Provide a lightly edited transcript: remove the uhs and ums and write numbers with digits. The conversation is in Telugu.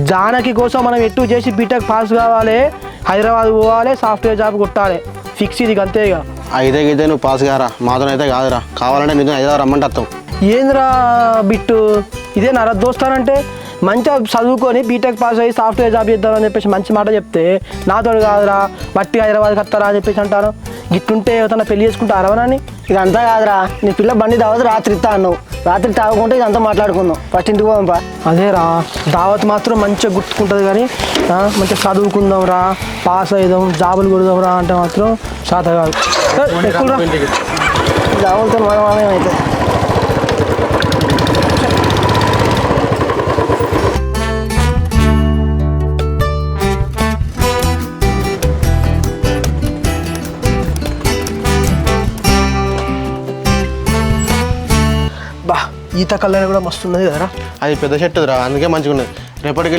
జానకి కోసం మనం ఎటు చేసి బీటెక్ పాస్ కావాలి, హైదరాబాద్ పోవాలి, సాఫ్ట్వేర్ జాబ్ కొట్టాలి, ఫిక్స్ ఇది అంతే ఇక. అయితే నువ్వు పాస్ కారా, మాతో అయితే కాదురా, కావాలంటే నీతో హైదరాబాద్ రమ్మంటే వస్తాం. ఏంద్రా బిట్టు, ఇదే నా దోస్తానంటే మంచిగా చదువుకొని బీటెక్ పాస్ అయ్యి సాఫ్ట్వేర్ జాబ్ చేద్దామని చెప్పేసి మంచి మాట చెప్తే నాతో కాదురా బట్టి హైదరాబాద్కి వస్తారా అని చెప్పేసి అంటాను. గిట్టుంటే తన పెళ్లి చేసుకుంటారా అని. ఇదంతా కాదురా, నీ పిల్ల బండి దావత్ రాత్రి ఇస్తా అన్నావు, రాత్రి తాగుకుంటే ఇదంతా మాట్లాడుకుందాం, ఫస్ట్ ఇంటికి పోదాంపా. అదేరా దావత్ మాత్రం మంచిగా గుర్తుకుంటుంది కానీ మంచిగా చదువుకుందాం రా, పాస్ అయిదాం, జాబులు కొడదాం రా అంటే మాత్రం శాత కాదు. ఎక్కువ దావులతో మనం అయితే బా ఈత కళ్యాణి కూడా మస్తు ఉన్నది కదరా. అది పెద్ద చెట్టుదిరా, అందుకే మంచిగా ఉన్నది. రేపటికి